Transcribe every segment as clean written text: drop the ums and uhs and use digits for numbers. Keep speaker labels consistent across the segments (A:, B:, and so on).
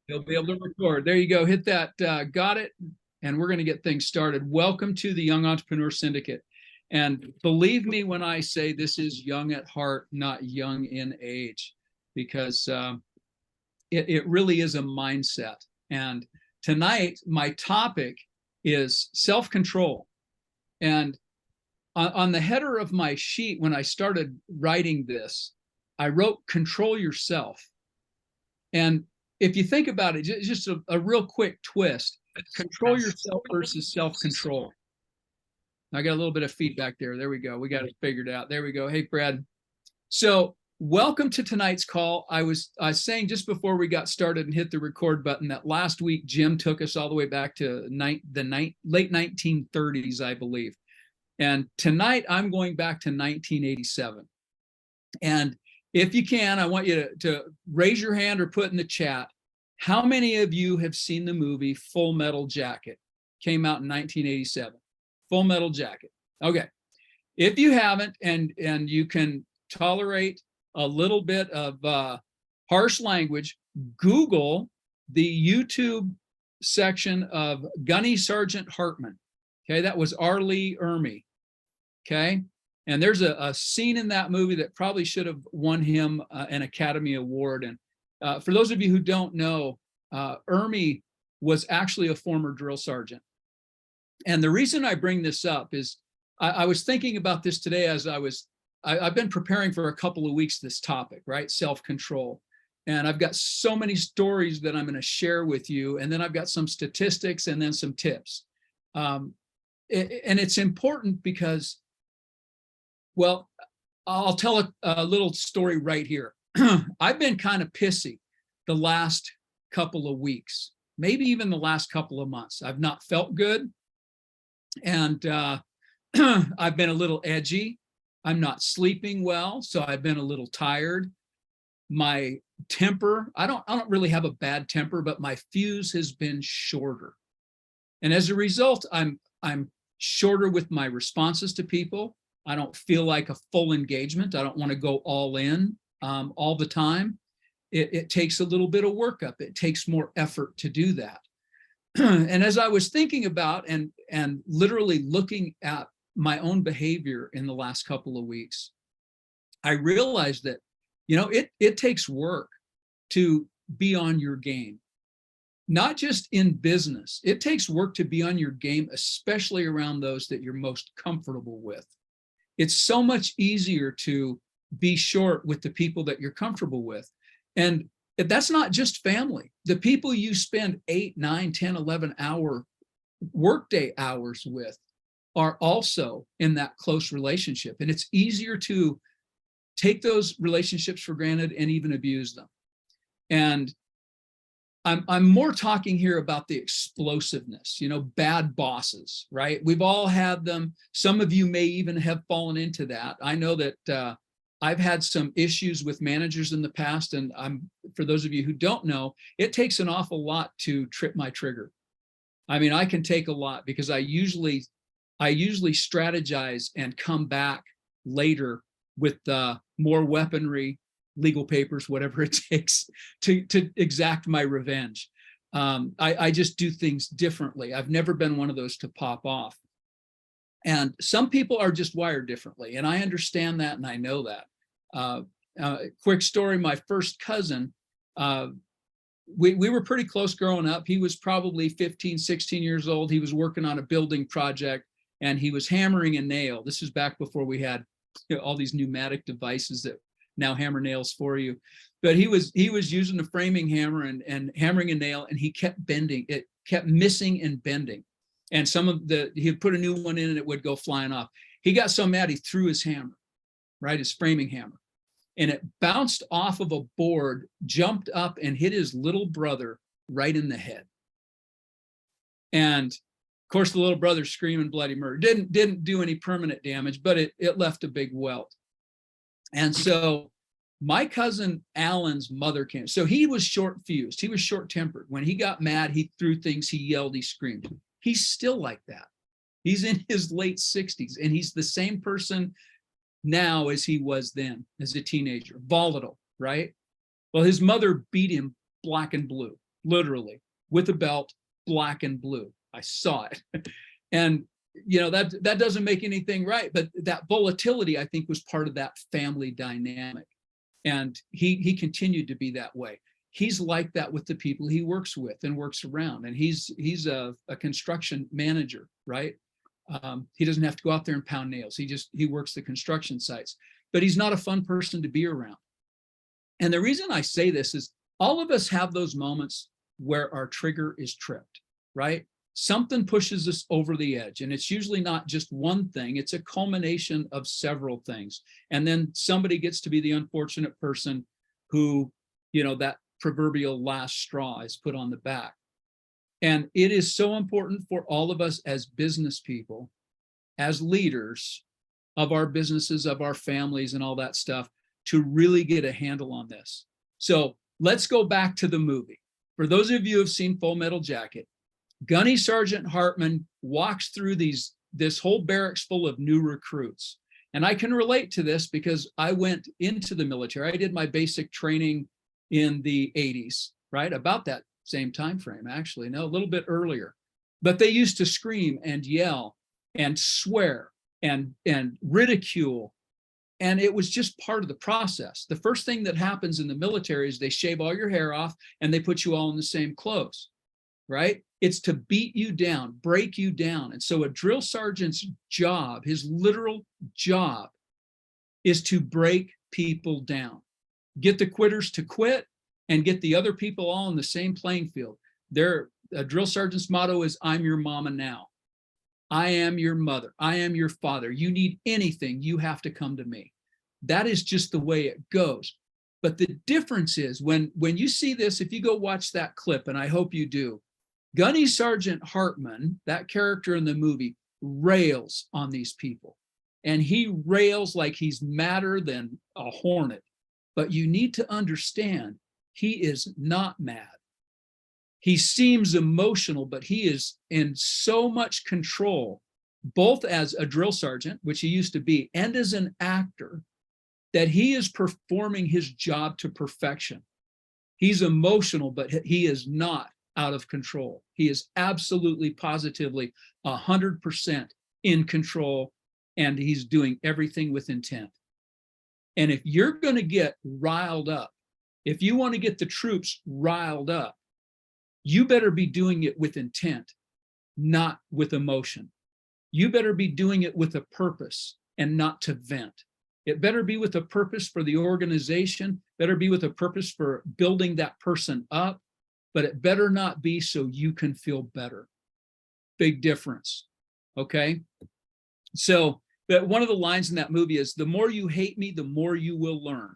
A: You'll be able to record. There you go. Hit that. Got it. And we're going to get things started. Welcome to the Young Entrepreneur Syndicate. And believe me when I say this is young at heart, not young in age, because it really is a mindset. And tonight, my topic is self-control. And on the header of my sheet, when I started writing this, I wrote control yourself. And if you think about it, just a real quick twist, control yourself versus self-control. I got a little bit of feedback there. There we go. We got it figured out. There we go. Hey, Brad. So welcome to tonight's call. I was saying just before we got started and hit the record button that last week, Jim took us all the way back to the late 1930s, I believe. And tonight, I'm going back to 1987. And if you can, I want you to raise your hand or put in the chat, how many of you have seen the movie Full Metal Jacket? Came out in 1987. Full Metal Jacket. Okay. If you haven't, and you can tolerate a little bit of harsh language, Google the YouTube section of Gunny Sergeant Hartman. Okay, that was R. Lee Ermey. Okay. And there's a scene in that movie that probably should have won him an Academy Award. And for those of you who don't know, Ermey was actually a former drill sergeant. And the reason I bring this up is I was thinking about this today as I've been preparing for a couple of weeks this topic, right? Self-control. And I've got so many stories that I'm going to share with you. And then I've got some statistics and then some tips. And it's important because, well, I'll tell a little story right here. I've been kind of pissy the last couple of weeks, maybe even the last couple of months. I've not felt good. And I've been a little edgy. I'm not sleeping well, so I've been a little tired. My temper, I don't really have a bad temper, but my fuse has been shorter. And as a result, I'm shorter with my responses to people. I don't feel like a full engagement. I don't want to go all in all the time. It takes a little bit of workup. It takes more effort to do that. And as I was thinking about and literally looking at my own behavior in the last couple of weeks, I realized that, it takes work to be on your game. Not just in business. It takes work to be on your game, especially around those that you're most comfortable with. It's so much easier to be short with the people that you're comfortable with. And that's not just family. The people you spend 8, 9, 10, 11-hour workday hours with are also in that close relationship. And it's easier to take those relationships for granted and even abuse them. And I'm more talking here about the explosiveness, bad bosses, right? We've all had them. Some of you may even have fallen into that. I know that I've had some issues with managers in the past, and for those of you who don't know, it takes an awful lot to trip my trigger. I mean, I can take a lot because I usually strategize and come back later with more weaponry, legal papers, whatever it takes to exact my revenge. I just do things differently. I've never been one of those to pop off. And some people are just wired differently. And I understand that and I know that. Quick story, my first cousin, we were pretty close growing up. He was probably 15, 16 years old. He was working on a building project and he was hammering a nail. This is back before we had all these pneumatic devices that now hammer nails for you. But he was using a framing hammer and hammering a nail, and he kept bending. It kept missing and bending. And he'd put a new one in and it would go flying off. He got so mad he threw his hammer, right, his framing hammer. And it bounced off of a board, jumped up and hit his little brother right in the head. And of course, the little brother screaming bloody murder. Didn't do any permanent damage, but it left a big welt. And so my cousin Alan's mother came. So he was short-fused. He was short-tempered. When he got mad, he threw things, he yelled, he screamed. He's still like that. He's in his late 60s, and he's the same person now as he was then as a teenager. Volatile, right? Well, his mother beat him black and blue. literally, with a belt, black and blue. I saw it. And that doesn't make anything right, but that volatility, I think, was part of that family dynamic. And he continued to be that way. He's like that with the people he works with and works around. And he's a construction manager, right? He doesn't have to go out there and pound nails. He works the construction sites, but he's not a fun person to be around. And the reason I say this is all of us have those moments where our trigger is tripped, right? Something pushes us over the edge, and it's usually not just one thing, it's a culmination of several things. And then somebody gets to be the unfortunate person who, that proverbial last straw is put on the back. And it is so important for all of us as business people, as leaders of our businesses, of our families and all that stuff, to really get a handle on this. So let's go back to the movie. For those of you who have seen Full Metal Jacket, Gunny Sergeant Hartman walks through this whole barracks full of new recruits. And I can relate to this because I went into the military. I did my basic training in the 80s, right? About that same time frame, actually. No, a little bit earlier. But they used to scream and yell and swear and ridicule. And it was just part of the process. The first thing that happens in the military is they shave all your hair off and they put you all in the same clothes, right? It's to beat you down, break you down. And so a drill sergeant's job, his literal job, is to break people down, get the quitters to quit and get the other people all in the same playing field. A drill sergeant's motto is, I'm your mama now. I am your mother. I am your father. You need anything, you have to come to me. That is just the way it goes. But the difference is when you see this, if you go watch that clip, and I hope you do, Gunny Sergeant Hartman, that character in the movie, rails on these people. And he rails like he's madder than a hornet. But you need to understand, he is not mad. He seems emotional, but he is in so much control, both as a drill sergeant, which he used to be, and as an actor, that he is performing his job to perfection. He's emotional, but he is not out of control. He is absolutely, positively 100% in control, and he's doing everything with intent. And if you're going to get riled up, if you want to get the troops riled up, you better be doing it with intent, not with emotion. You better be doing it with a purpose and not to vent. It better be with a purpose for the organization, better be with a purpose for building that person up, but it better not be so you can feel better. Big difference, okay? So one of the lines in that movie is, the more you hate me, the more you will learn.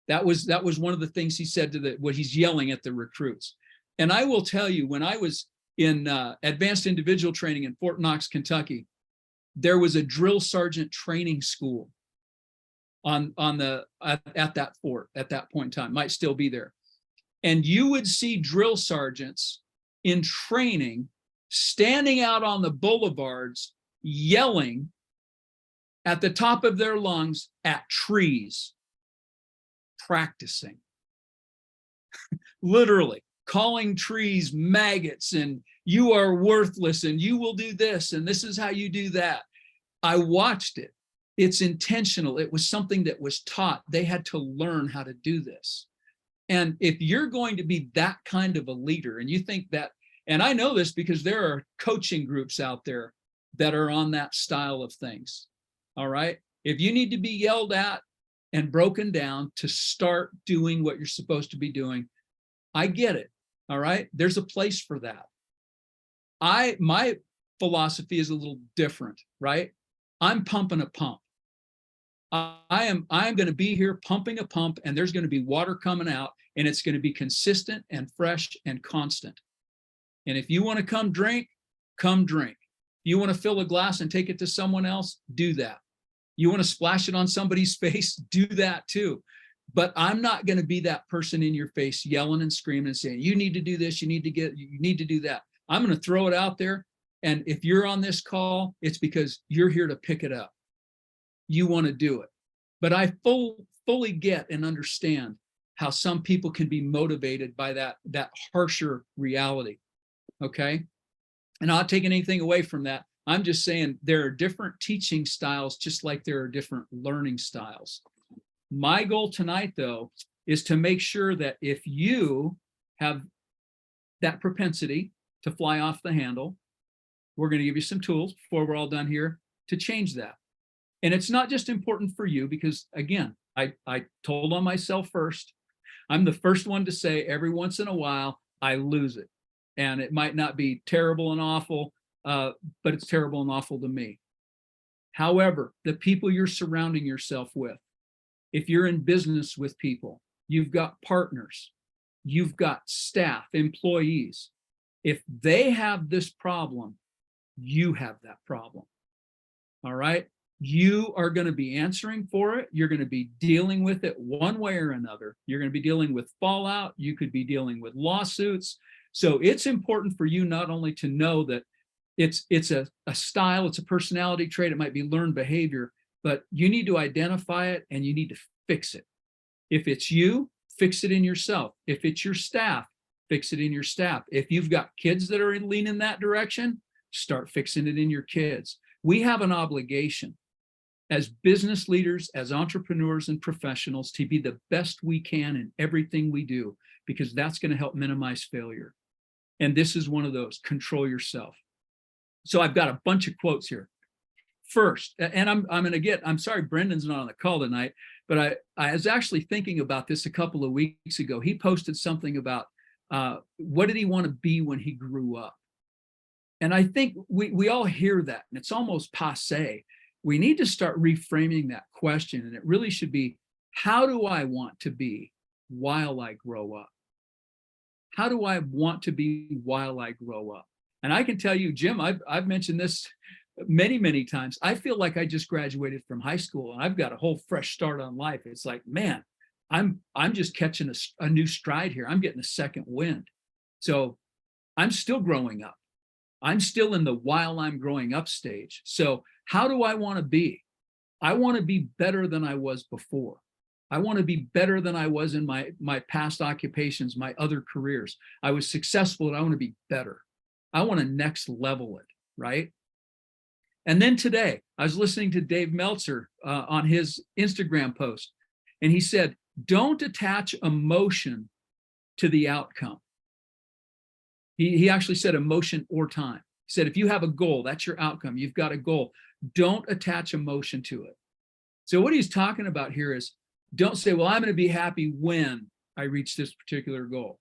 A: That was one of the things he said to what he's yelling at the recruits. And I will tell you, when I was in advanced individual training in Fort Knox, Kentucky, there was a drill sergeant training school at that fort at that point in time, might still be there. And you would see drill sergeants in training standing out on the boulevards yelling at the top of their lungs at trees, practicing. Literally calling trees maggots and you are worthless and you will do this and this is how you do that. I watched it. It's intentional. It was something that was taught. They had to learn how to do this. And if you're going to be that kind of a leader and you think that, and I know this because there are coaching groups out there that are on that style of things, all right? If you need to be yelled at and broken down to start doing what you're supposed to be doing, I get it, all right? There's a place for that. My philosophy is a little different, right? I'm pumping a pump. I'm going to be here pumping a pump, and there's going to be water coming out, and it's going to be consistent and fresh and constant. And if you want to come drink, come drink. You want to fill a glass and take it to someone else, do that. You want to splash it on somebody's face, do that too. But I'm not going to be that person in your face yelling and screaming and saying, you need to do this, you need to do that. I'm going to throw it out there. And if you're on this call, it's because you're here to pick it up. You want to do it. But I fully get and understand how some people can be motivated by that harsher reality. Okay. And not taking anything away from that. I'm just saying there are different teaching styles, just like there are different learning styles. My goal tonight, though, is to make sure that if you have that propensity to fly off the handle, we're going to give you some tools before we're all done here to change that. And it's not just important for you because, again, I told on myself first. I'm the first one to say every once in a while, I lose it. And it might not be terrible and awful, but it's terrible and awful to me. However, the people you're surrounding yourself with, if you're in business with people, you've got partners, you've got staff, employees. If they have this problem, you have that problem. All right? You are going to be answering for it. You're going to be dealing with it one way or another. You're going to be dealing with fallout. You could be dealing with lawsuits. So it's important for you not only to know that it's a style, it's a personality trait, it might be learned behavior, but you need to identify it and you need to fix it. If it's you, fix it in yourself. If it's your staff, fix it in your staff. If you've got kids that are leaning that direction, start fixing it in your kids. We have an obligation as business leaders, as entrepreneurs and professionals to be the best we can in everything we do, because that's going to help minimize failure. And this is one of those: control yourself. So I've got a bunch of quotes here. First, and I'm going to get, I'm sorry, Brendan's not on the call tonight, but I was actually thinking about this a couple of weeks ago. He posted something about what did he want to be when he grew up? And I think we all hear that, and it's almost passé. We need to start reframing that question, and it really should be, how do I want to be while I grow up? How do I want to be while I grow up? And I can tell you, Jim, I've mentioned this many, many times. I feel like I just graduated from high school and I've got a whole fresh start on life. It's like, man, I'm just catching a new stride here. I'm getting a second wind. So I'm still growing up. I'm still in the while I'm growing up stage. So how do I want to be? I want to be better than I was before. I want to be better than I was in my past occupations, my other careers. I was successful and I want to be better. I want to next level it, right? And then today, I was listening to Dave Meltzer on his Instagram post, and he said, don't attach emotion to the outcome. He actually said emotion or time. He said, if you have a goal, that's your outcome. You've got a goal. Don't attach emotion to it. So what he's talking about here is, don't say, well, I'm going to be happy when I reach this particular goal,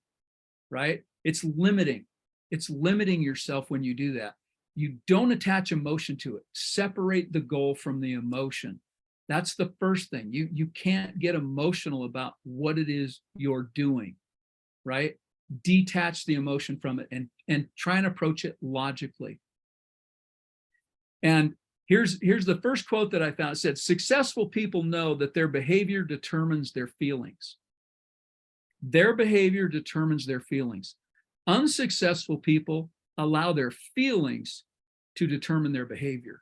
A: right? It's limiting. It's limiting yourself when you do that. You don't attach emotion to it. Separate the goal from the emotion. That's the first thing. You can't get emotional about what it is you're doing, right? Detach the emotion from it and try and approach it logically. And here's the first quote that I found. It said, successful people know that their behavior determines their feelings. Their behavior determines their feelings. Unsuccessful people allow their feelings to determine their behavior.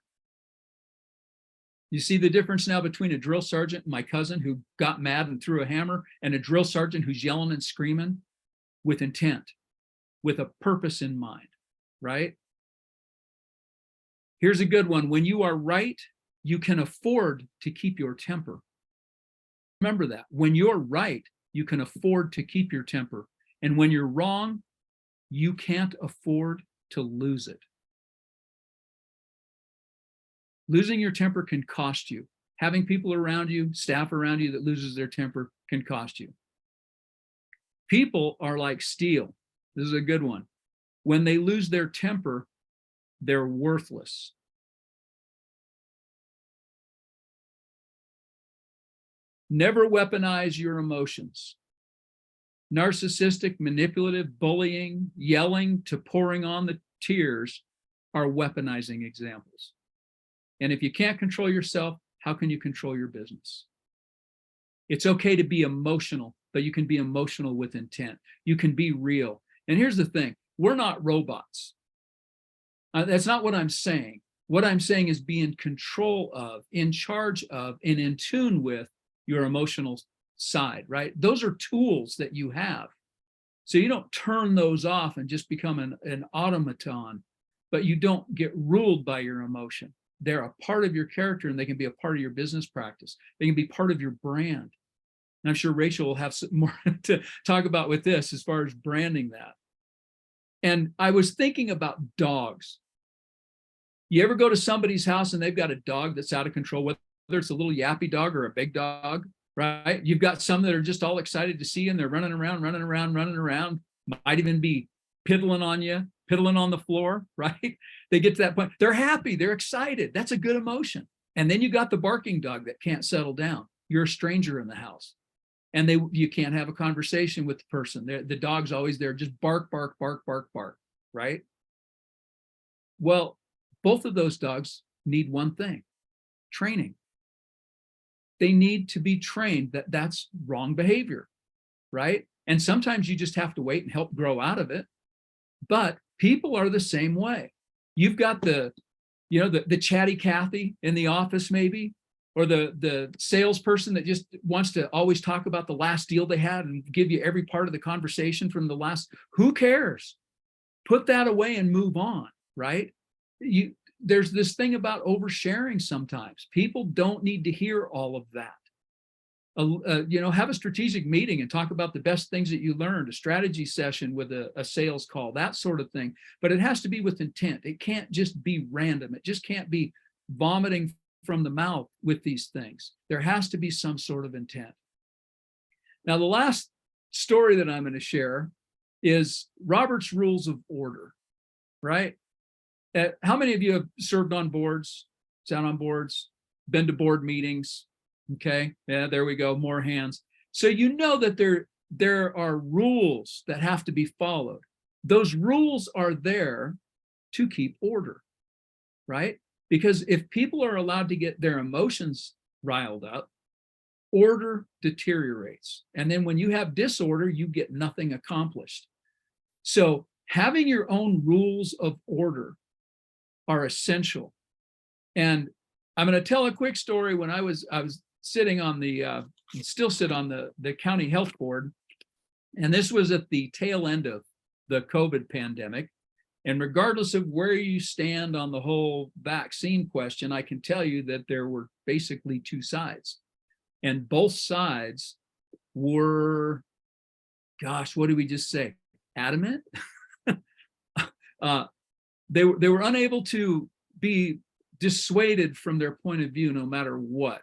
A: You see the difference now between a drill sergeant, my cousin, who got mad and threw a hammer, and a drill sergeant who's yelling and screaming with intent, with a purpose in mind, right? Here's a good one. When you are right, you can afford to keep your temper. Remember that. When you're right, you can afford to keep your temper. And when you're wrong, you can't afford to lose it. Losing your temper can cost you. Having people around you, staff around you that loses their temper can cost you. People are like steel. This is a good one. When they lose their temper, they're worthless. Never weaponize your emotions. Narcissistic, manipulative, bullying, yelling to pouring on the tears are weaponizing examples. And if you can't control yourself, how can you control your business? It's okay to be emotional, but you can be emotional with intent. You can be real. And here's the thing, we're not robots. That's not what I'm saying. What I'm saying is be in control of, in charge of, and in tune with your emotional side, right? Those are tools that you have. So you don't turn those off and just become an automaton, but you don't get ruled by your emotion. They're a part of your character, and they can be a part of your business practice. They can be part of your brand. And I'm sure Rachel will have some more to talk about with this as far as branding that. And I was thinking about dogs. You ever go to somebody's house and they've got a dog that's out of control, whether it's a little yappy dog or a big dog, right? You've got some that are just all excited to see you, and they're running around, might even be piddling on you, piddling on the floor, right? They get to that point. They're happy. They're excited. That's a good emotion. And then you got the barking dog that can't settle down. You're a stranger in the house, and you can't have a conversation with the person. The dog's always there, just bark, bark, bark, bark, bark, right? Well, both of those dogs need one thing: training. They need to be trained that that's wrong behavior, right? And sometimes you just have to wait and help grow out of it. But people are the same way. You've got the chatty Cathy in the office, maybe, or the salesperson that just wants to always talk about the last deal they had and give you every part of the conversation from the last. Who cares? Put that away and move on, right? There's this thing about oversharing sometimes. People don't need to hear all of that. Have a strategic meeting and talk about the best things that you learned, a strategy session with a sales call, that sort of thing. But it has to be with intent. It can't just be random. It just can't be vomiting from the mouth with these things. There has to be some sort of intent. Now, the last story that I'm going to share is Robert's Rules of Order, right? How many of you have served on boards, sat on boards, been to board meetings? Okay, yeah, there we go, more hands. So you know that there are rules that have to be followed. Those rules are there to keep order, right? Because if people are allowed to get their emotions riled up, order deteriorates. And then when you have disorder, you get nothing accomplished. So having your own rules of order are essential. And I'm going to tell a quick story. When I was sitting on still sit on the county health board, and this was at the tail end of the COVID pandemic. And regardless of where you stand on the whole vaccine question, I can tell you that there were basically two sides, and both sides were, gosh, what did we just say? Adamant. They were unable to be dissuaded from their point of view, no matter what.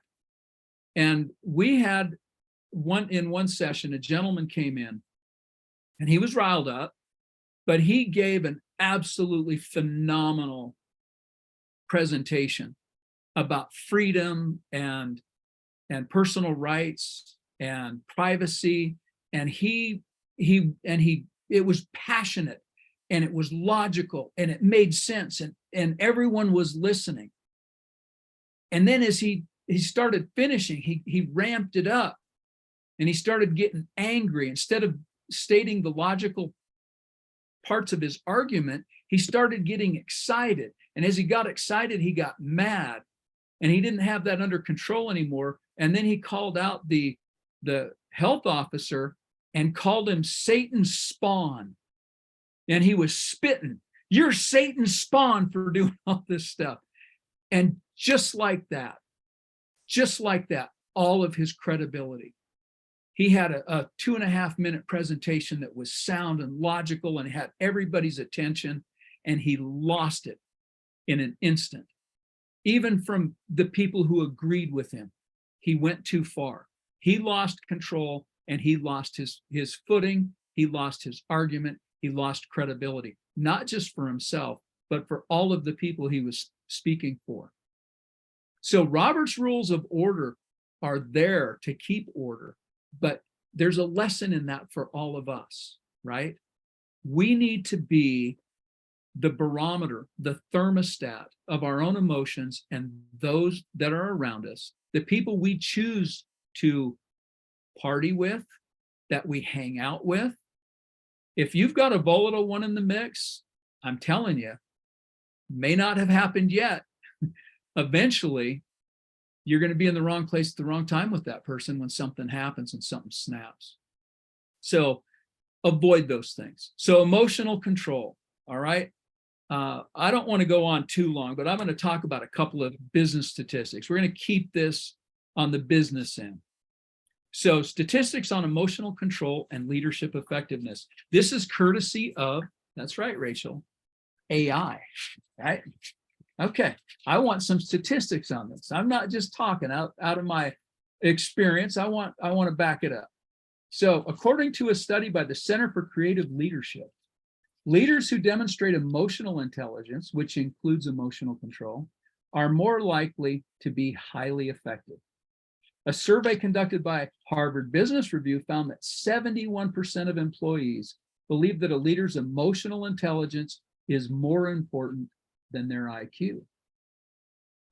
A: And we had in one session, a gentleman came in, and he was riled up, but he gave an absolutely phenomenal presentation about freedom and personal rights and privacy. And it was passionate, and it was logical, and it made sense, and everyone was listening. And then as he started finishing, he ramped it up, and he started getting angry. Instead of stating the logical parts of his argument, he started getting excited. And as he got excited, he got mad, and he didn't have that under control anymore. And then he called out the health officer and called him Satan's spawn. And he was spitting, "You're Satan's spawn for doing all this stuff." And just like that, all of his credibility. He had a 2.5-minute presentation that was sound and logical and had everybody's attention, and he lost it in an instant. Even from the people who agreed with him, he went too far. He lost control, and he lost his footing. He lost his argument. He lost credibility, not just for himself, but for all of the people he was speaking for. So Robert's Rules of Order are there to keep order, but there's a lesson in that for all of us, right? We need to be the barometer, the thermostat of our own emotions and those that are around us, the people we choose to party with, that we hang out with. If you've got a volatile one in the mix, I'm telling you, may not have happened yet. Eventually, you're going to be in the wrong place at the wrong time with that person when something happens and something snaps. So avoid those things. So emotional control. All right. I don't want to go on too long, but I'm going to talk about a couple of business statistics. We're going to keep this on the business end. So statistics on emotional control and leadership effectiveness. This is courtesy of, that's right, Rachel, AI, right? Okay, I want some statistics on this. I'm not just talking out of my experience. I want to back it up. So according to a study by the Center for Creative Leadership, leaders who demonstrate emotional intelligence, which includes emotional control, are more likely to be highly effective. A survey conducted by Harvard Business Review found that 71% of employees believe that a leader's emotional intelligence is more important than their IQ.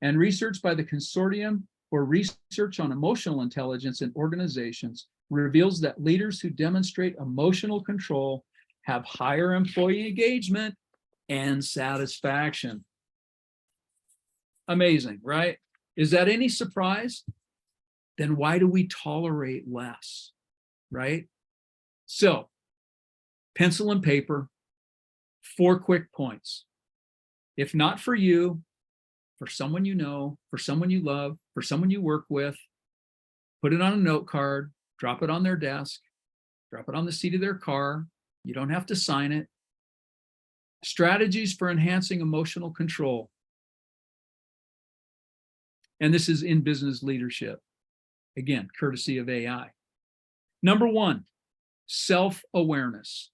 A: And research by the Consortium for Research on Emotional Intelligence in Organizations reveals that leaders who demonstrate emotional control have higher employee engagement and satisfaction. Amazing, right? Is that any surprise? Then why do we tolerate less, right? So, pencil and paper, 4 quick points. If not for you, for someone you know, for someone you love, for someone you work with, put it on a note card, drop it on their desk, drop it on the seat of their car. You don't have to sign it. Strategies for enhancing emotional control. And this is in business leadership. Again, courtesy of AI. Number 1, self-awareness.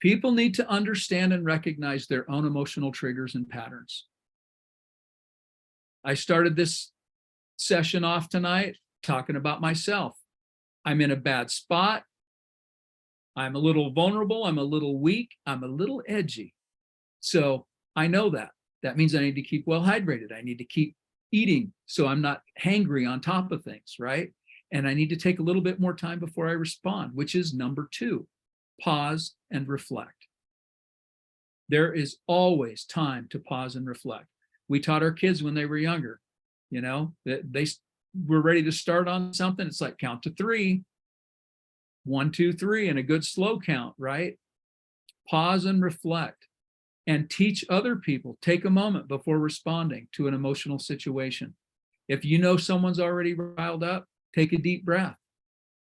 A: People need to understand and recognize their own emotional triggers and patterns. I started this session off tonight talking about myself. I'm in a bad spot. I'm a little vulnerable. I'm a little weak. I'm a little edgy. So I know that. That means I need to keep well hydrated. I need to keep eating so I'm not hangry on top of things, right? And I need to take a little bit more time before I respond, which is number 2. Pause and reflect. There is always time to pause and reflect. We taught our kids when they were younger, you know, that they were ready to start on something. It's like count to 3, 1, 2, 3, and a good slow count, right? Pause and reflect and teach other people. Take a moment before responding to an emotional situation. If you know someone's already riled up, take a deep breath.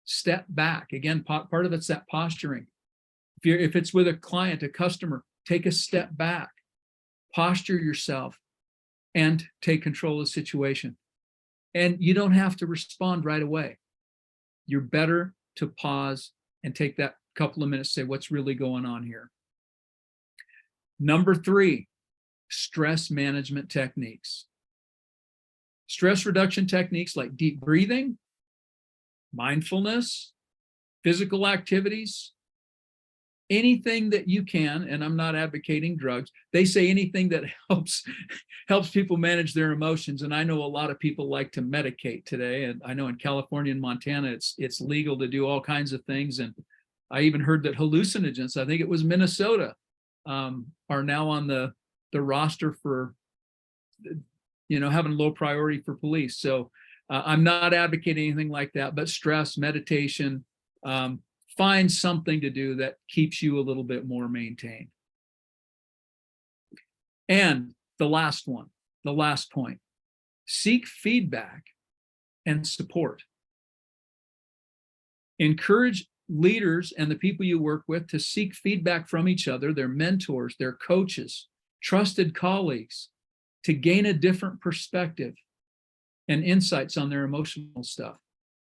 A: Step back. Again, part of it's that posturing. If it's with a client, a customer, take a step back, posture yourself, and take control of the situation. And you don't have to respond right away. You're better to pause and take that couple of minutes to say, what's really going on here? Number 3, stress management techniques. Stress reduction techniques like deep breathing, mindfulness, physical activities, anything that you can, and I'm not advocating drugs. They say anything that helps people manage their emotions. And I know a lot of people like to medicate today. And I know in California and Montana, it's legal to do all kinds of things. And I even heard that hallucinogens, I think it was Minnesota, are now on the roster for, you know, having low priority for police. So I'm not advocating anything like that, but stress, meditation, find something to do that keeps you a little bit more maintained. And the last point, seek feedback and support. Encourage leaders and the people you work with to seek feedback from each other, their mentors, their coaches, trusted colleagues, to gain a different perspective and insights on their emotional stuff.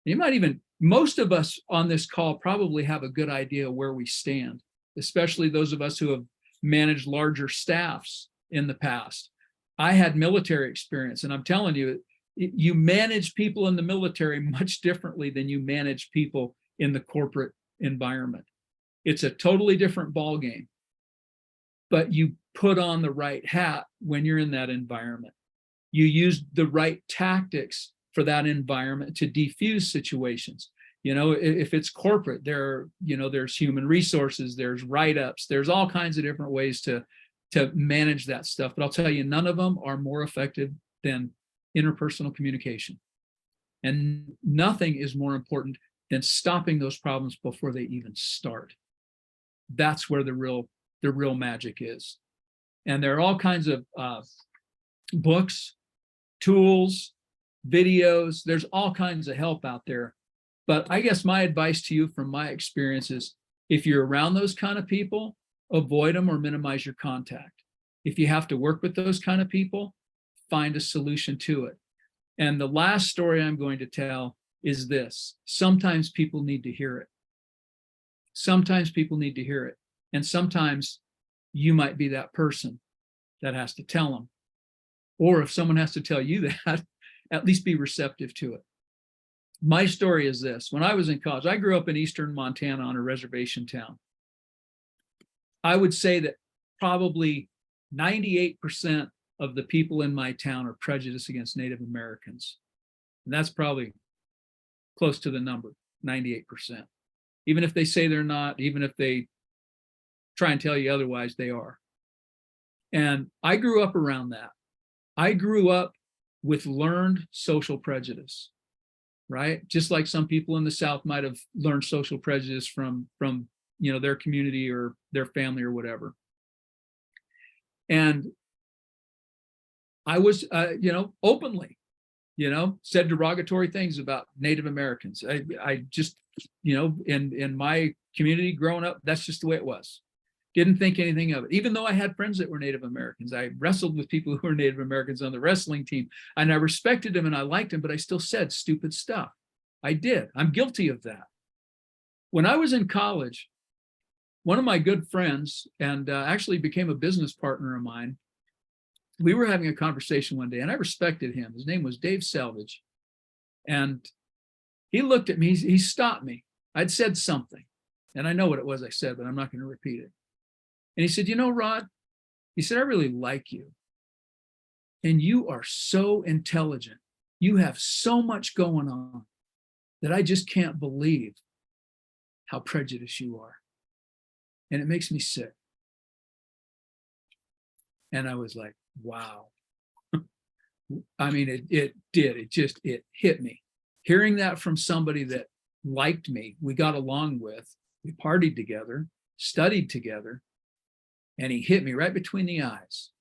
A: You might even, most of us on this call probably have a good idea where we stand, especially those of us who have managed larger staffs in the past. I had military experience, and I'm telling you, you manage people in the military much differently than you manage people in the corporate environment. It's a totally different ballgame, but you put on the right hat when you're in that environment. You use the right tactics for that environment to defuse situations. You know, if it's corporate, there's human resources, there's write-ups, there's all kinds of different ways to manage that stuff. But I'll tell you, none of them are more effective than interpersonal communication. And nothing is more important than stopping those problems before they even start. That's where the real magic is. And there are all kinds of books, tools, videos. There's all kinds of help out there. But I guess my advice to you from my experience is, if you're around those kind of people, avoid them or minimize your contact. If you have to work with those kind of people, find a solution to it. And the last story I'm going to tell is this: sometimes people need to hear it. Sometimes people need to hear it. And sometimes you might be that person that has to tell them. Or if someone has to tell you that, at least be receptive to it. My story is this: when I was in college, I grew up in eastern Montana on a reservation town. I would say that probably 98% of the people in my town are prejudiced against Native Americans. And that's probably close to the number, 98%. Even if they say they're not, even if they try and tell you otherwise, they are. And I grew up around that. I grew up with learned social prejudice, right? Just like some people in the South might have learned social prejudice from their community or their family or whatever. And I was, openly, said derogatory things about Native Americans. I just, in my community growing up, that's just the way it was. Didn't think anything of it. Even though I had friends that were Native Americans, I wrestled with people who were Native Americans on the wrestling team, and I respected them and I liked them, but I still said stupid stuff. I did. I'm guilty of that. When I was in college, one of my good friends, and actually became a business partner of mine, we were having a conversation one day, and I respected him. His name was Dave Selvage. And he looked at me, he stopped me. I'd said something, and I know what it was I said, but I'm not going to repeat it. And he said, Rod, he said, I really like you. And you are so intelligent. You have so much going on that I just can't believe how prejudiced you are. And it makes me sick. And I was like, wow. I mean, it did. It hit me. Hearing that from somebody that liked me, we got along with, we partied together, studied together, and he hit me right between the eyes.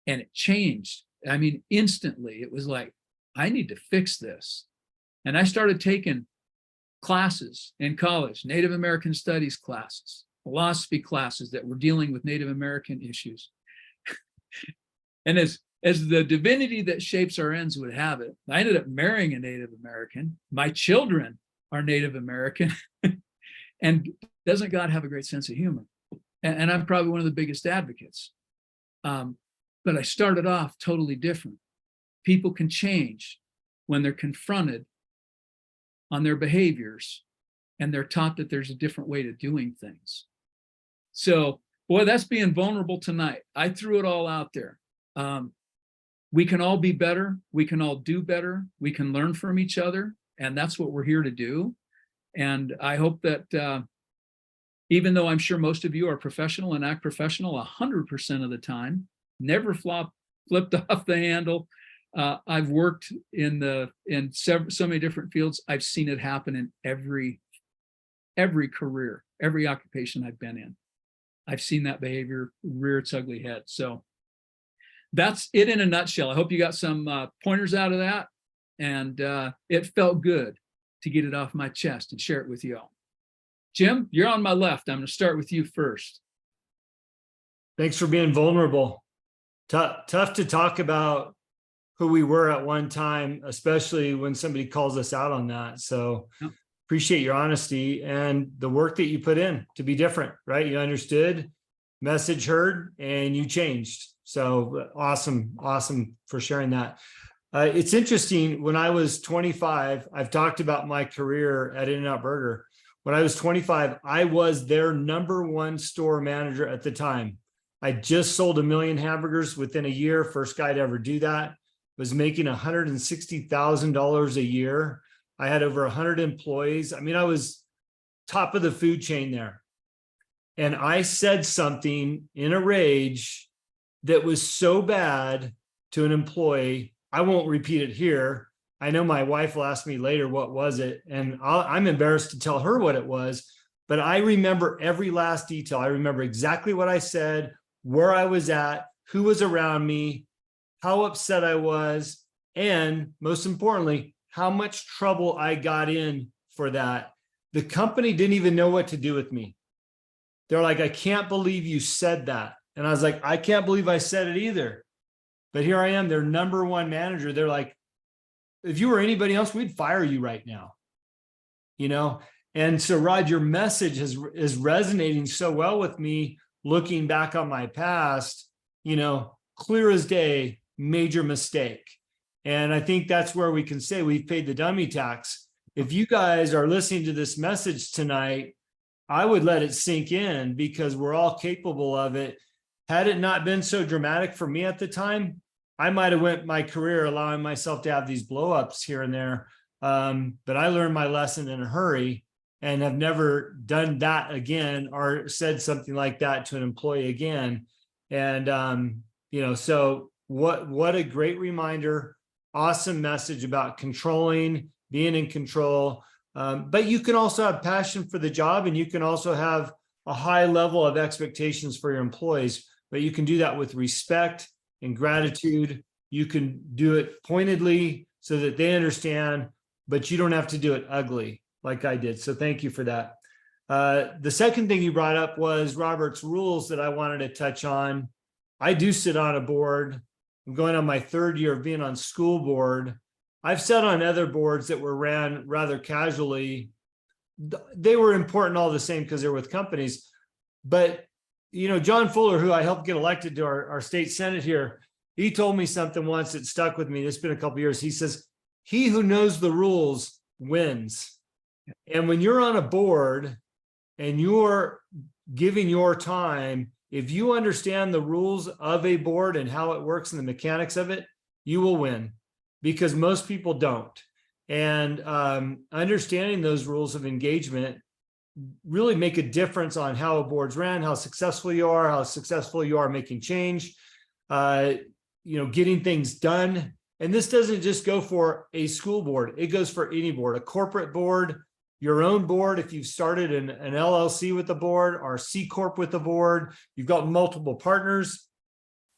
A: And it changed. I mean, instantly, it was like, I need to fix this. And I started taking classes in college, Native American studies classes, philosophy classes that were dealing with Native American issues. And as the divinity that shapes our ends would have it, I ended up marrying a Native American. My children are Native American. And doesn't God have a great sense of humor? And I'm probably one of the biggest advocates. But I started off totally different. People can change when they're confronted on their behaviors and they're taught that there's a different way to doing things. So, boy, that's being vulnerable tonight. I threw it all out there. We can all be better. We can all do better. We can learn from each other. And that's what we're here to do. And I hope that even though I'm sure most of you are professional and act professional 100% of the time, never flipped off the handle. I've worked in so many different fields. I've seen it happen in every career, every occupation I've been in. I've seen that behavior rear its ugly head. So that's it in a nutshell. I hope you got some pointers out of that. And it felt good to get it off my chest and share it with you all. Jim, you're on my left. I'm going to start with you first.
B: Thanks for being vulnerable. Tough to talk about who we were at one time, especially when somebody calls us out on that. So appreciate your honesty and the work that you put in to be different, right? You understood, message heard, and you changed. So awesome for sharing that. It's interesting, when I was 25, I've talked about my career at In-N-Out Burger. When I was 25, I was their /1 store manager at the time. I just sold 1 million hamburgers within a year. First guy to ever do that. Was making $160,000 a year. I had over 100 employees. I mean, I was top of the food chain there. And I said something in a rage that was so bad to an employee. I won't repeat it here. I know my wife will ask me later, what was it? And I'm embarrassed to tell her what it was, but I remember every last detail. I remember exactly what I said, where I was at, who was around me, how upset I was, and most importantly, how much trouble I got in for that. The company didn't even know what to do with me. They're like, I can't believe you said that. And I was like, I can't believe I said it either. But here I am, their number one manager. They're like, if you were anybody else, we'd fire you right now. You know? And so Rod, your message is resonating so well with me, looking back on my past, you know, clear as day, major mistake. And I think that's where we can say we've paid the dummy tax. If you guys are listening to this message tonight, I would let it sink in, because we're all capable of it. Had it not been so dramatic for me at the time, I might have went my career allowing myself to have these blowups here and there. But I learned my lesson in a hurry and have never done that again or said something like that to an employee again. And, you know, so what a great reminder. Awesome message about controlling, being in control. But you can also have passion for the job, and you can also have a high level of expectations for your employees, but you can do that with respect and gratitude. You can do it pointedly so that they understand, but you don't have to do it ugly like I did. So thank you for that. The second thing you brought up was Robert's rules that I wanted to touch on. I do sit on a board. I'm going on my third year of being on school board. I've sat on other boards that were ran rather casually. They were important all the same because they're with companies. But, you know, John Fuller, who I helped get elected to our state Senate here, he told me something once that stuck with me. It's been a couple of years. He says, he who knows the rules wins. And when you're on a board and you're giving your time, if you understand the rules of a board and how it works and the mechanics of it, you will win, because most people don't. And understanding those rules of engagement really make a difference on how a board's ran, how successful you are making change, you know, getting things done. And this doesn't just go for a school board. It goes for any board, a corporate board, your own board. If you've started an LLC with the board or C Corp with the board, you've got multiple partners,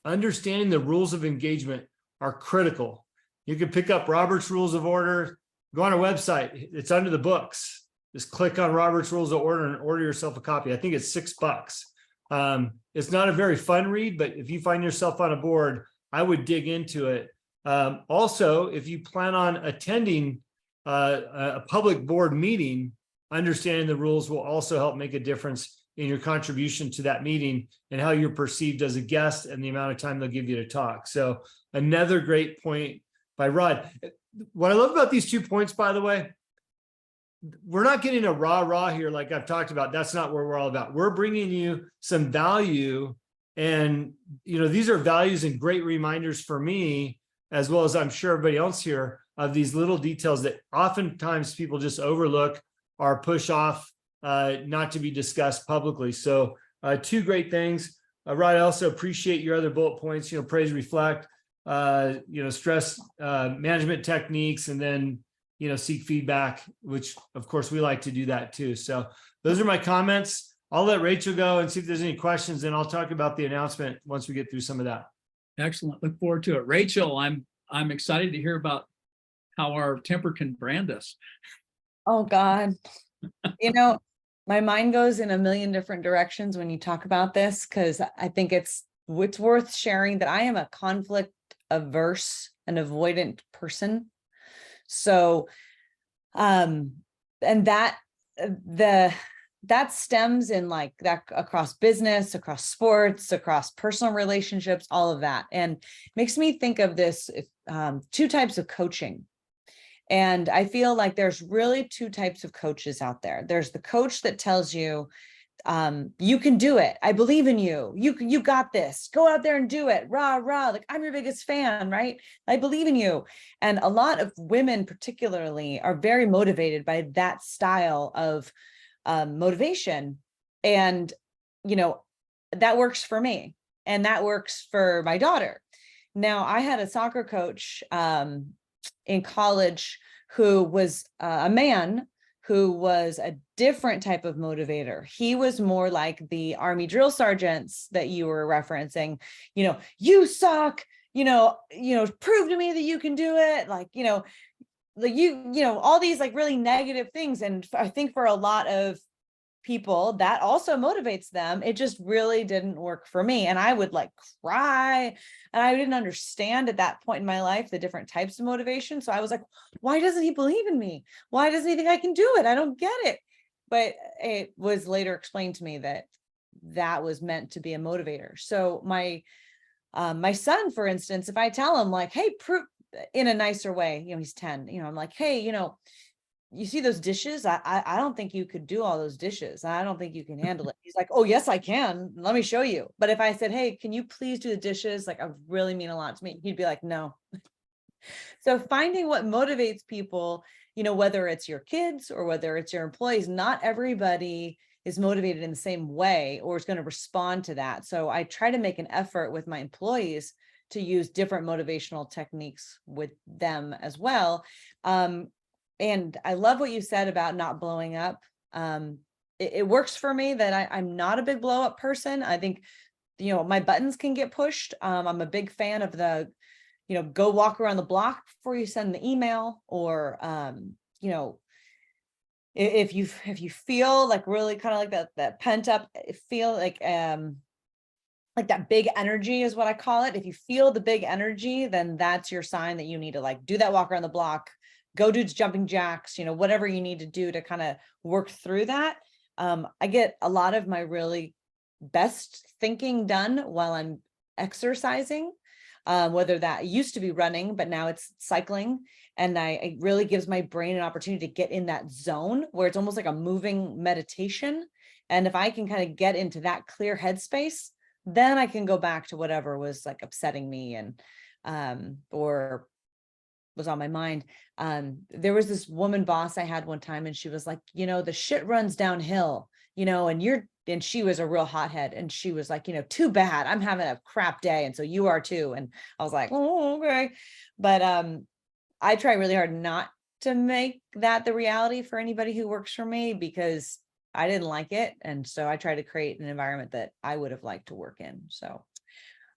B: understanding the rules of engagement are critical. You can pick up Robert's Rules of Order, go on our website. It's under the books. Just click on Robert's Rules of Order and order yourself a copy. I think it's $6. It's not a very fun read, but if you find yourself on a board, I would dig into it. Also, if you plan on attending a public board meeting, understanding the rules will also help make a difference in your contribution to that meeting and how you're perceived as a guest and the amount of time they'll give you to talk. So another great point by Rod. What I love about these 2 points, by the way, we're not getting a rah-rah here like I've talked about. That's not what we're all about. We're bringing you some value. And, you know, these are values and great reminders for me, as well as I'm sure everybody else here, of these little details that oftentimes people just overlook or push off, not to be discussed publicly. So 2 great things. Rod, I also appreciate your other bullet points, you know, praise, reflect, you know, stress management techniques, and then, you know, seek feedback, which of course we like to do that too. So those are my comments. I'll let Rachel go and see if there's any questions, and I'll talk about the announcement once we get through some of that.
A: Excellent. Look forward to it. Rachel, I'm excited to hear about how our temper can brand us.
C: Oh God. You know, my mind goes in a million different directions when you talk about this, because I think it's worth sharing that I am a conflict averse and avoidant person. So, and that stems in like that across business, across sports, across personal relationships, all of that. And makes me think of this, 2 types of coaching. And I feel like there's really 2 types of coaches out there. There's the coach that tells you, you can do it. I believe in you. You got this. Go out there and do it. Rah, rah. Like, I'm your biggest fan, right? I believe in you. And a lot of women particularly are very motivated by that style of motivation. And, you know, that works for me. And that works for my daughter. Now, I had a soccer coach in college who was a man who was a different type of motivator. He was more like the Army drill sergeants that you were referencing, you suck, prove to me that you can do it. Like, all these like really negative things. And I think for a lot of people that also motivates them. It just really didn't work for me. And I would like cry, and I didn't understand at that point in my life the different types of motivation. So I was like, why doesn't he believe in me? Why doesn't he think I can do it? I don't get it. But it was later explained to me that that was meant to be a motivator. So my son, for instance, if I tell him like, hey, prove in a nicer way, he's 10, I'm like, hey, you see those dishes? I don't think you could do all those dishes. I don't think you can handle it. He's like, oh, yes, I can. Let me show you. But if I said, hey, can you please do the dishes? Like, I really mean a lot to me. He'd be like, no. So finding what motivates people, whether it's your kids or whether it's your employees, not everybody is motivated in the same way or is going to respond to that. So I try to make an effort with my employees to use different motivational techniques with them as well. And I love what you said about not blowing up. It works for me that I'm not a big blow up person. I think, my buttons can get pushed. I'm a big fan of the, go walk around the block before you send the email, or, if you feel like really kind of like that pent up feel, like that big energy is what I call it. If you feel the big energy, then that's your sign that you need to like do that walk around the block, go do jumping jacks, whatever you need to do to kind of work through that. I get a lot of my really best thinking done while I'm exercising, whether that used to be running, but now it's cycling. And it really gives my brain an opportunity to get in that zone where it's almost like a moving meditation. And if I can kind of get into that clear headspace, then I can go back to whatever was like upsetting me and or was on my mind. There was this woman boss I had one time, and she was like, the shit runs downhill, and she was a real hothead. And she was like, too bad, I'm having a crap day. And so you are too. And I was like, oh, okay. But I try really hard not to make that the reality for anybody who works for me, because I didn't like it. And so I try to create an environment that I would have liked to work in. So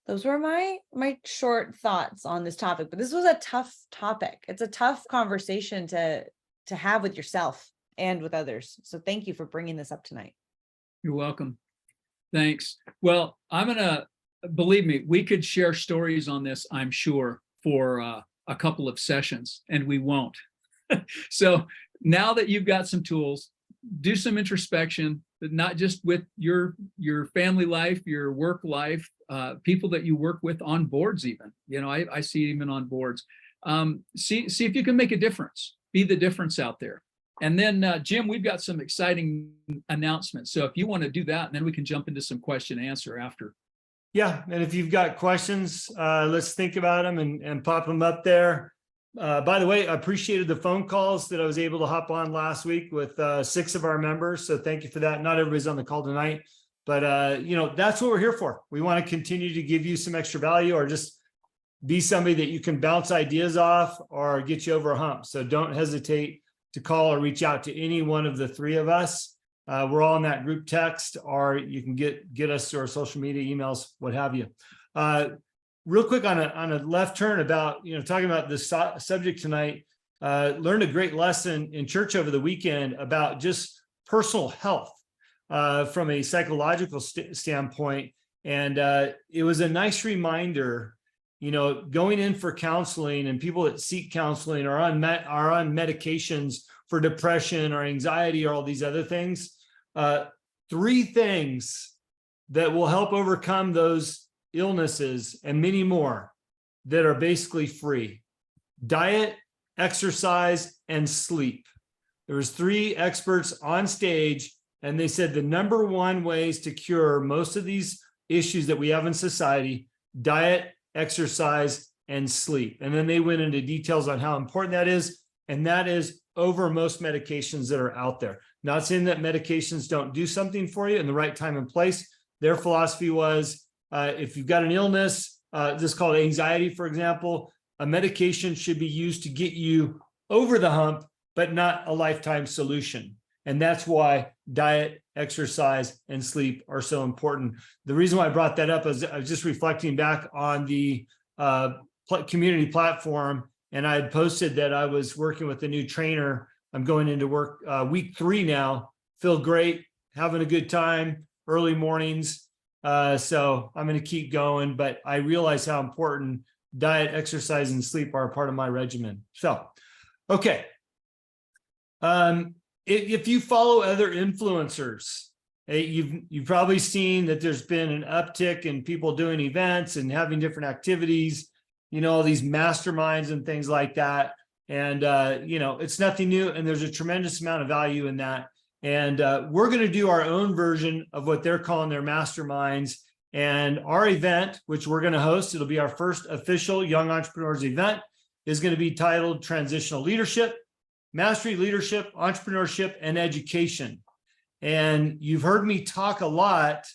C: those were my short thoughts on this topic, but this was a tough topic. It's a tough conversation to have with yourself and with others. So thank you for bringing this up tonight.
A: You're welcome. Thanks. Well, believe me, we could share stories on this, I'm sure, for a couple of sessions, and we won't. So now that you've got some tools, do some introspection, but not just with your family life, your work life, people that you work with on boards even. I see it even on boards. See if you can make a difference. Be the difference out there. And then, Jim, we've got some exciting announcements. So if you want to do that, and then we can jump into some question and answer after.
B: Yeah, and if you've got questions, let's think about them and pop them up there. By the way, I appreciated the phone calls that I was able to hop on last week with 6 of our members. So thank you for that. Not everybody's on the call tonight, but that's what we're here for. We want to continue to give you some extra value, or just be somebody that you can bounce ideas off or get you over a hump. So don't hesitate to call or reach out to any one of the 3 of us. We're all in that group text, or you can get us through our social media, emails, what have you. Real quick on a left turn about, talking about this subject tonight, learned a great lesson in church over the weekend about just personal health from a psychological standpoint. And it was a nice reminder, going in for counseling, and people that seek counseling are on medications for depression or anxiety or all these other things. 3 things that will help overcome those illnesses and many more that are basically free: diet, exercise, and sleep. There was 3 experts on stage, and they said the number 1 ways to cure most of these issues that we have in society: diet, exercise, and sleep. And then they went into details on how important that is, and that is over most medications that are out there. Not saying that medications don't do something for you in the right time and place. Their philosophy was, if you've got an illness, this is called anxiety, for example, a medication should be used to get you over the hump, but not a lifetime solution. And that's why diet, exercise, and sleep are so important. The reason why I brought that up is I was just reflecting back on the community platform, and I had posted that I was working with a new trainer. I'm going into work week 3 now, feel great, having a good time, early mornings. So I'm going to keep going, but I realize how important diet, exercise, and sleep are a part of my regimen. So, okay. If you follow other influencers, you've probably seen that there's been an uptick in people doing events and having different activities, you know, all these masterminds and things like that. And, you know, it's nothing new, and there's a tremendous amount of value in that. And we're going to do our own version of what they're calling their masterminds. And our event, which we're going to host, it'll be our first official Young Entrepreneurs event, is going to be titled Transitional Leadership, Mastery Leadership, Entrepreneurship, and Education. And you've heard me talk a lot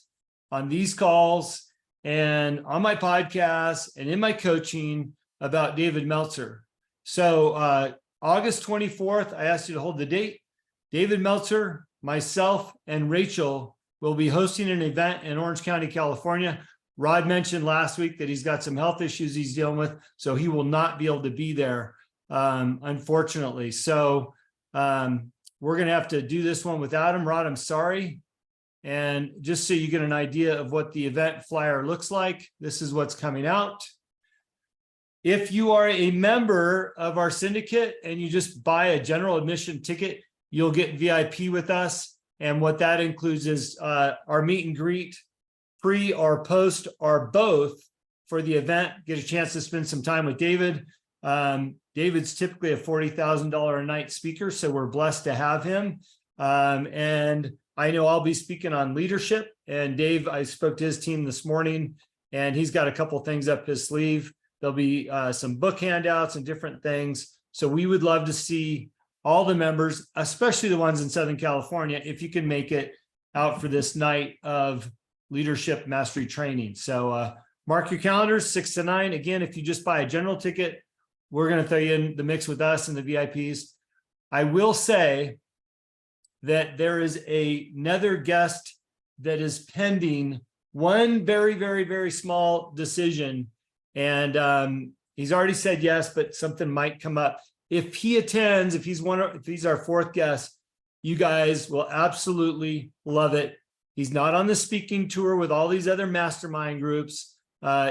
B: on these calls and on my podcast and in my coaching about David Meltzer. So August 24th, I asked you to hold the date. David Meltzer, myself, and Rachel will be hosting an event in Orange County, California. Rod mentioned last week that he's got some health issues he's dealing with, so he will not be able to be there, unfortunately. So we're going to have to do this one without him. Rod, I'm sorry. And just so you get an idea of what the event flyer looks like, this is what's coming out. If you are a member of our syndicate and you just buy a general admission ticket, you'll get VIP with us. And what that includes is our meet and greet, pre or post or both for the event. Get a chance to spend some time with David. David's typically a $40,000 a night speaker, so we're blessed to have him. And I know I'll be speaking on leadership. And Dave, I spoke to his team this morning, and he's got a couple things up his sleeve. There'll be some book handouts and different things. So we would love to see all the members, especially the ones in Southern California, if you can make it out for this night of leadership mastery training. So mark your calendars, 6 to 9. Again, if you just buy a general ticket, we're going to throw you in the mix with us and the VIPs. I will say that there is another guest that is pending one very, very, very small decision. And he's already said yes, but something might come up. If he attends, if he's our 4th guest, you guys will absolutely love it. He's not on the speaking tour with all these other mastermind groups.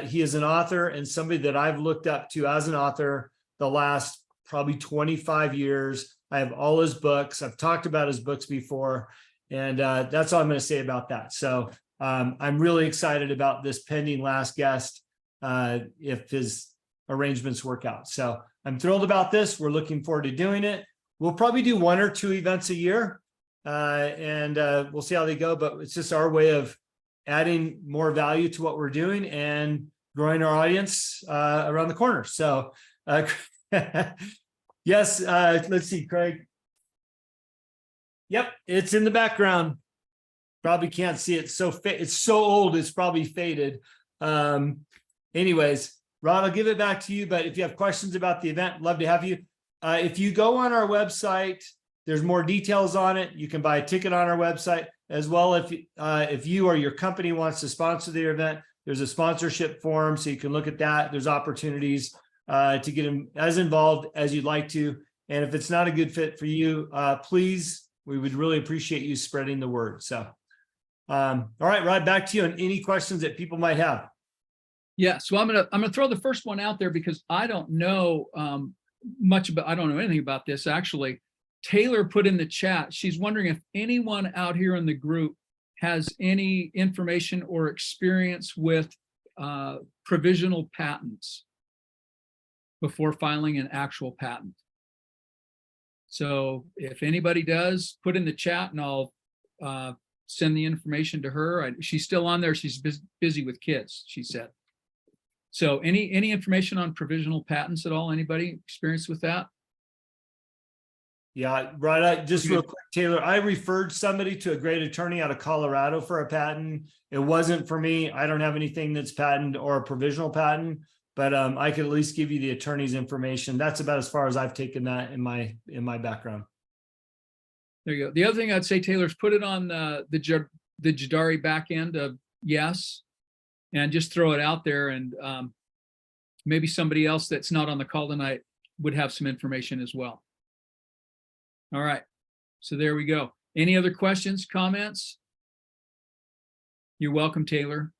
B: He is an author and somebody that I've looked up to as an author the last probably 25 years. I have all his books. I've talked about his books before, and that's all I'm going to say about that. So I'm really excited about this pending last guest if his arrangements work out. So I'm thrilled about this. We're looking forward to doing it. We'll probably do 1 or 2 events a year, and we'll see how they go. But it's just our way of adding more value to what we're doing and growing our audience around the corner. So yes, let's see, Craig. Yep, it's in the background. Probably can't see it. It's so old, it's probably faded. Anyways, Rod, I'll give it back to you. But if you have questions about the event, love to have you. If you go on our website, there's more details on it. You can buy a ticket on our website as well. If you or your company wants to sponsor the event, there's a sponsorship form, so you can look at that. There's opportunities to get as involved as you'd like to. And if it's not a good fit for you, please, we would really appreciate you spreading the word. So, all right, Rod, back to you on any questions that people might have.
A: Yeah, so I'm gonna throw the first one out there because I don't know much about, I don't know anything about this actually. Taylor put in the chat, she's wondering if anyone out here in the group has any information or experience with provisional patents before filing an actual patent. So if anybody does, put in the chat and I'll send the information to her. She's still on there. She's busy with kids, she said. So any information on provisional patents at all? Anybody experienced with that?
B: Yeah, right. Just
A: Okay.
B: real quick, Taylor, I referred somebody to a great attorney out of Colorado for a patent. It wasn't for me. I don't have anything that's patent or a provisional patent, but I could at least give you the attorney's information. That's about as far as I've taken that in my background.
A: There you go. The other thing I'd say, Taylor, is put it on the Jadari back end of Y.E.S. and just throw it out there, and maybe somebody else that's not on the call tonight would have some information as well. All right, so there we go. Any other questions, comments? You're welcome, Taylor.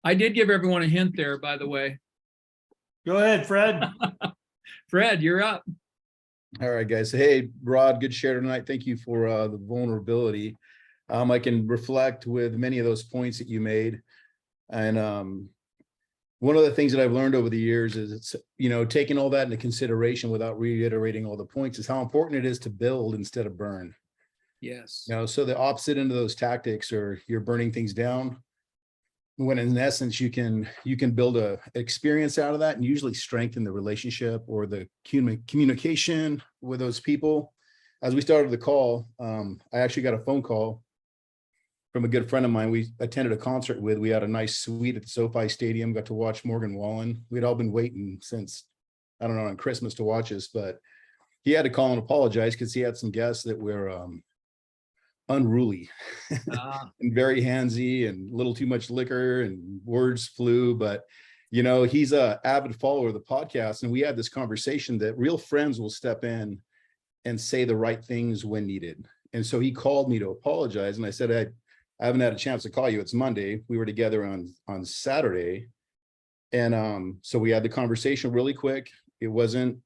A: I did give everyone a hint there, by the way.
B: Go ahead, Fred.
A: Fred, you're up.
D: All right, guys. Hey, Rod, good share tonight. Thank you for the vulnerability. I can reflect with many of those points that you made. And one of the things that I've learned over the years is it's, taking all that into consideration without reiterating all the points is how important it is to build instead of burn.
A: Yes.
D: So the opposite end of those tactics are you're burning things down, when in essence you can build a experience out of that and usually strengthen the relationship or the communication with those people. As we started the call, I actually got a phone call from a good friend of mine we attended a concert with. We had a nice suite at the SoFi Stadium, got to watch Morgan Wallen. We'd all been waiting since, I don't know, on Christmas to watch us, but he had to call and apologize because he had some guests that were unruly and very handsy and a little too much liquor and words flew. But, he's a avid follower of the podcast. And we had this conversation that real friends will step in and say the right things when needed. And so he called me to apologize. And I said, I haven't had a chance to call you. It's Monday. We were together on Saturday. And so we had the conversation really quick. It wasn't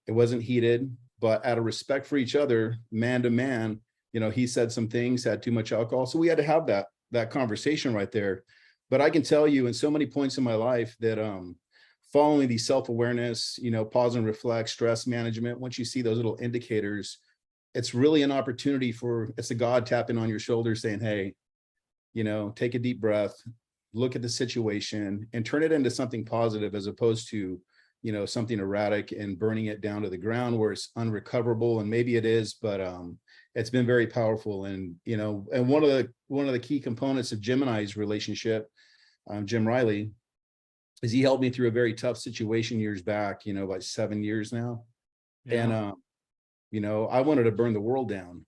D: heated, but out of respect for each other, man to man, he said some things, had too much alcohol. So we had to have that conversation right there. But I can tell you in so many points in my life that following the self-awareness, pause and reflect, stress management, once you see those little indicators, it's really an opportunity it's a God tapping on your shoulder saying, hey, take a deep breath, look at the situation and turn it into something positive as opposed to, something erratic and burning it down to the ground where it's unrecoverable. And maybe it is, but it's been very powerful. And, and one of the key components of Jim and I's relationship, Jim Riley, is he helped me through a very tough situation years back, about 7 years now. Yeah. And, I wanted to burn the world down.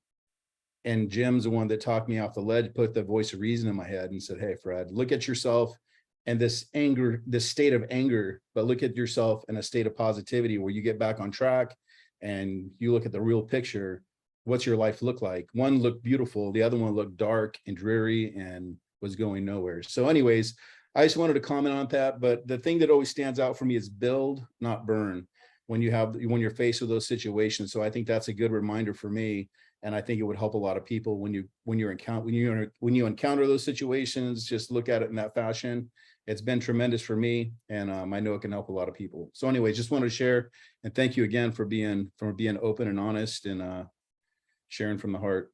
D: And Jim's the one that talked me off the ledge, put the voice of reason in my head and said, hey, Fred, look at yourself and this state of anger, but look at yourself in a state of positivity where you get back on track and you look at the real picture. What's your life look like? One looked beautiful. The other one looked dark and dreary and was going nowhere. So anyways, I just wanted to comment on that. But the thing that always stands out for me is build, not burn, when you're faced with those situations. So I think that's a good reminder for me. And I think it would help a lot of people when you encounter those situations, just look at it in that fashion. It's been tremendous for me, and I know it can help a lot of people. So anyway, just wanted to share and thank you again for being open and honest and sharing from the heart.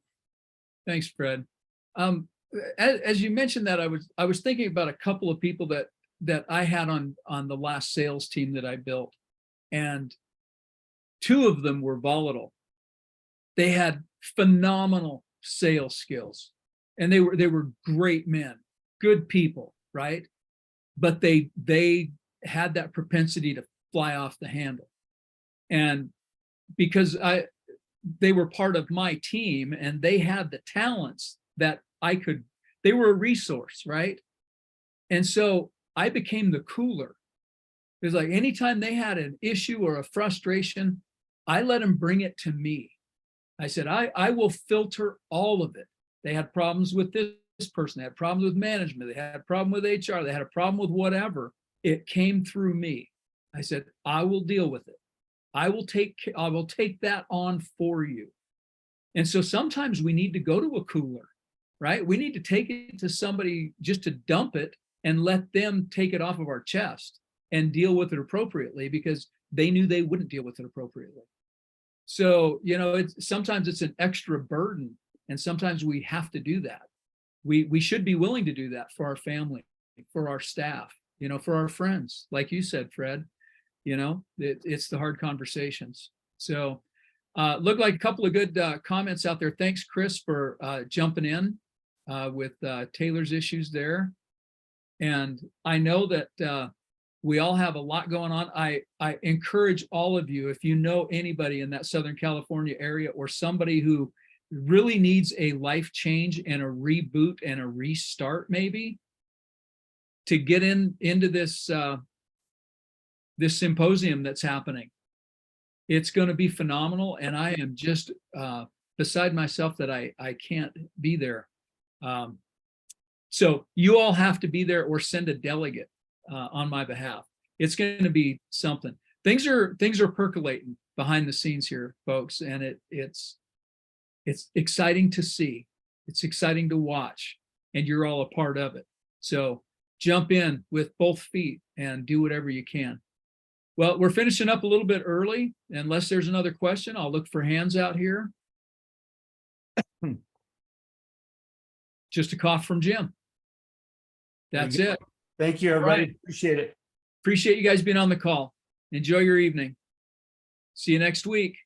A: Thanks, Fred. As you mentioned that, I was thinking about a couple of people that I had on the last sales team that I built, and two of them were volatile. They had phenomenal sales skills, and they were great men, good people, right? But they had that propensity to fly off the handle, and because they were part of my team and they had the talents that they were a resource, right? And so I became the cooler. It was like anytime they had an issue or a frustration, I let them bring it to me. I said, I will filter all of it. They had problems with this person, they had problems with management, they had a problem with HR, they had a problem with whatever. It came through me. I said, I will deal with it. I will take that on for you. And so sometimes we need to go to a cooler, right? We need to take it to somebody just to dump it and let them take it off of our chest and deal with it appropriately, because they knew they wouldn't deal with it appropriately. So, sometimes it's an extra burden, and sometimes we have to do that. We should be willing to do that for our family, for our staff, for our friends. Like you said, Fred, it's the hard conversations. So Looked like a couple of good comments out there. Thanks, Chris, for jumping in with Taylor's issues there. And I know that we all have a lot going on. I encourage all of you, if you know anybody in that Southern California area or somebody who really needs a life change and a reboot and a restart, maybe, to get into this this symposium that's happening. It's going to be phenomenal, and I am just beside myself that I can't be there. So you all have to be there or send a delegate on my behalf. It's going to be something. Things are percolating behind the scenes here, folks, and it's exciting to see. It's exciting to watch, and you're all a part of it. So jump in with both feet and do whatever you can. Well, we're finishing up a little bit early. Unless there's another question, I'll look for hands out here. Just a cough from Jim. That's it.
B: Thank you, everybody.
A: Right.
B: Appreciate it.
A: Appreciate you guys being on the call. Enjoy your evening. See you next week.